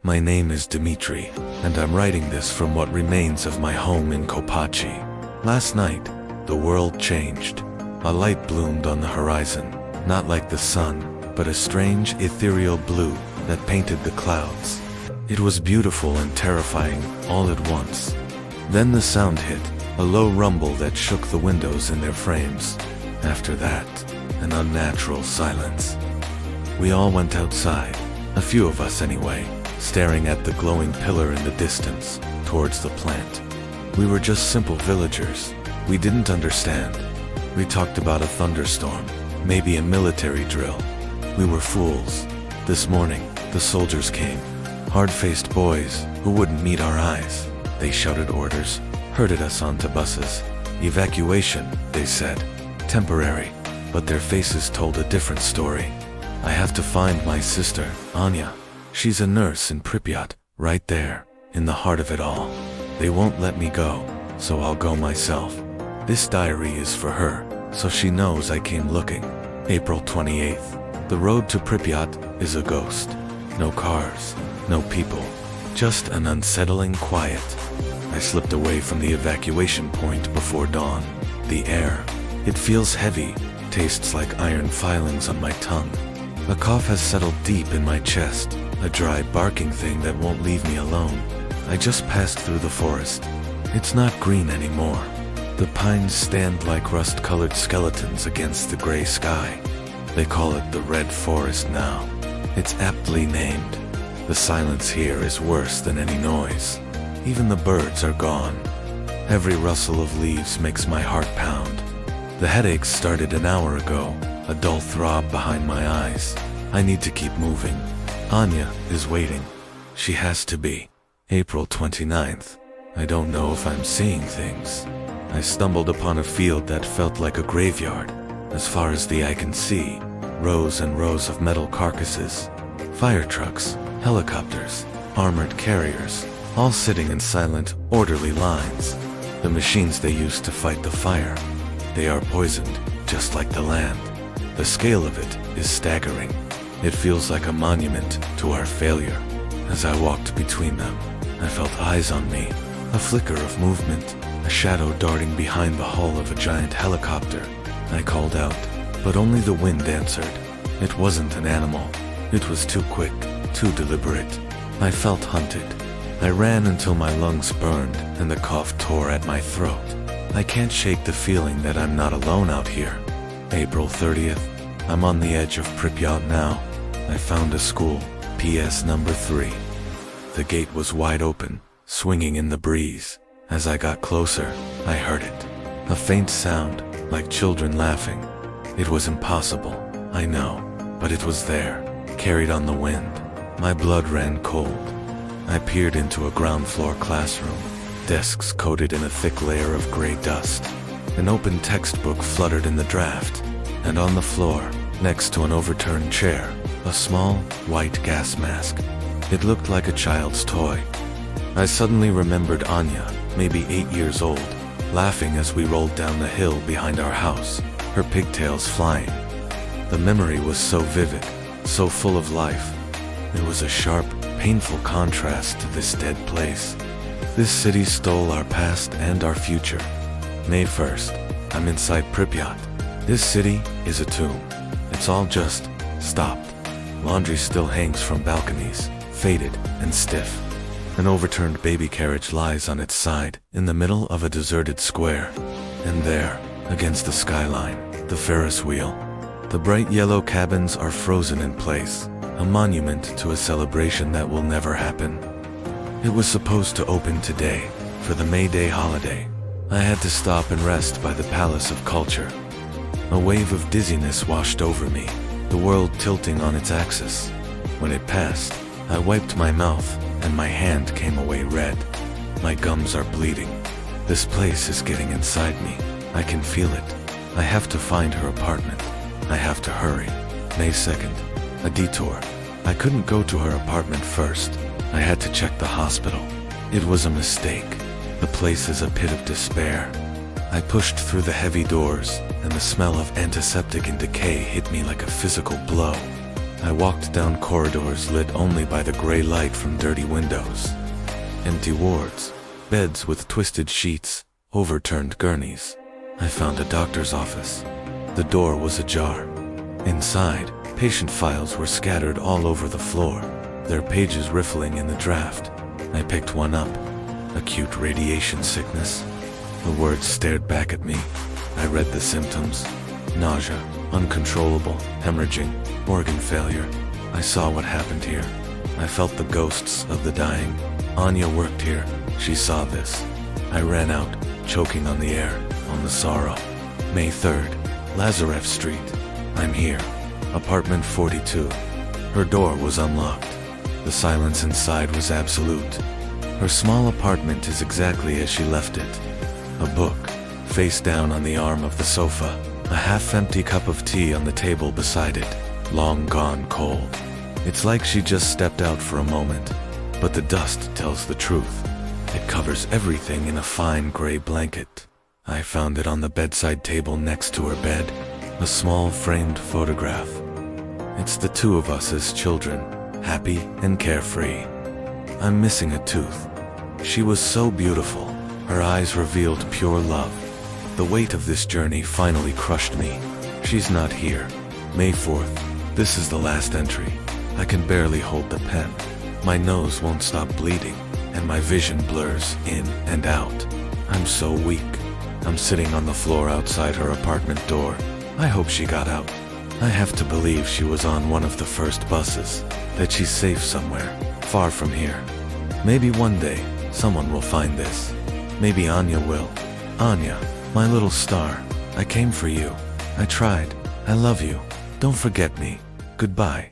My name is Dmitri, and I'm writing this from what remains of my home in Kopachi. Last night, the world changed. A light bloomed on the horizon, not like the sun, but a strange ethereal blue that painted the clouds. It was beautiful and terrifying all at once. Then the sound hit, a low rumble that shook the windows in their frames. After that, an unnatural silence. We all went outside, a few of us anyway, staring at the glowing pillar in the distance, towards the plant. We were just simple villagers. We didn't understand. We talked about a thunderstorm, maybe a military drill. We were fools. This morning, the soldiers came. Hard-faced boys who wouldn't meet our eyes. They shouted orders, herded us onto buses. Evacuation, they said. Temporary, but their faces told a different story. I have to find my sister, Anya. She's a nurse in Pripyat, right there, in the heart of it all. They won't let me go, so I'll go myself. This diary is for her, so she knows I came looking. April 28th. The road to Pripyat is a ghost. No cars, no people, just an unsettling quiet. I slipped away from the evacuation point before dawn. The air, it feels heavy, tastes like iron filings on my tongue. A cough has settled deep in my chest, a dry barking thing that won't leave me alone. I just passed through the forest. It's not green anymore. The pines stand like rust-colored skeletons against the gray sky. They call it the Red Forest now. It's aptly named. The silence here is worse than any noise. Even the birds are gone. Every rustle of leaves makes my heart pound. The headaches started an hour ago, a dull throb behind my eyes. I need to keep moving. Anya is waiting. She has to be. April 29th. I don't know if I'm seeing things. I stumbled upon a field that felt like a graveyard. As far as the eye can see, rows and rows of metal carcasses. Fire trucks, helicopters, armored carriers, all sitting in silent, orderly lines. The machines they used to fight the fire. They are poisoned, just like the land. The scale of it is staggering. It feels like a monument to our failure. As I walked between them, I felt eyes on me, a flicker of movement, a shadow darting behind the hull of a giant helicopter. I called out, but only the wind answered. It wasn't an animal. It was too quick, too deliberate. I felt hunted. I ran until my lungs burned and the cough tore at my throat. I can't shake the feeling that I'm not alone out here. April 30th. I'm on the edge of Pripyat now. I found a school, PS number 3. The gate was wide open, swinging in the breeze. As I got closer, I heard it. A faint sound, like children laughing. It was impossible, I know, but it was there, carried on the wind. My blood ran cold. I peered into a ground floor classroom, desks coated in a thick layer of gray dust. An open textbook fluttered in the draft, and on the floor, next to an overturned chair, a small, white gas mask. It looked like a child's toy. I suddenly remembered Anya, maybe 8 years old, laughing as we rolled down the hill behind our house, her pigtails flying. The memory was so vivid, so full of life. It was a sharp, painful contrast to this dead place. This city stole our past and our future. May 1st, I'm inside Pripyat. This city is a tomb. It's all just stopped. Laundry still hangs from balconies, faded and stiff. An overturned baby carriage lies on its side, in the middle of a deserted square. And there, against the skyline, the Ferris wheel. The bright yellow cabins are frozen in place, a monument to a celebration that will never happen. It was supposed to open today, for the May Day holiday. I had to stop and rest by the Palace of Culture. A wave of dizziness washed over me, the world tilting on its axis. When it passed, I wiped my mouth, and my hand came away red. My gums are bleeding. This place is getting inside me. I can feel it. I have to find her apartment. I have to hurry. May 2nd, a detour. I couldn't go to her apartment first. I had to check the hospital. It was a mistake. The place is a pit of despair. I pushed through the heavy doors, and the smell of antiseptic and decay hit me like a physical blow. I walked down corridors lit only by the gray light from dirty windows. Empty wards, beds with twisted sheets, overturned gurneys. I found a doctor's office. The door was ajar. Inside, patient files were scattered all over the floor, their pages riffling in the draft. I picked one up. Acute radiation sickness. The words stared back at me. I read the symptoms. Nausea, uncontrollable, hemorrhaging, organ failure. I saw what happened here. I felt the ghosts of the dying. Anya worked here. She saw this. I ran out, choking on the air, on the sorrow. May 3rd, Lazarev Street. I'm here. Apartment 42. Her door was unlocked. The silence inside was absolute. Her small apartment is exactly as she left it. A book, face down on the arm of the sofa. A half-empty cup of tea on the table beside it, long gone cold. It's like she just stepped out for a moment, but the dust tells the truth. It covers everything in a fine gray blanket. I found it on the bedside table next to her bed, a small framed photograph. It's the two of us as children, happy and carefree. I'm missing a tooth. She was so beautiful. Her eyes revealed pure love. The weight of this journey finally crushed me. She's not here. May 4th. This is the last entry. I can barely hold the pen. My nose won't stop bleeding, and my vision blurs in and out. I'm so weak. I'm sitting on the floor outside her apartment door. I hope she got out. I have to believe she was on one of the first buses, that she's safe somewhere, far from here. Maybe one day, someone will find this. Maybe Anya will. Anya, my little star, I came for you. I tried. I love you. Don't forget me. Goodbye.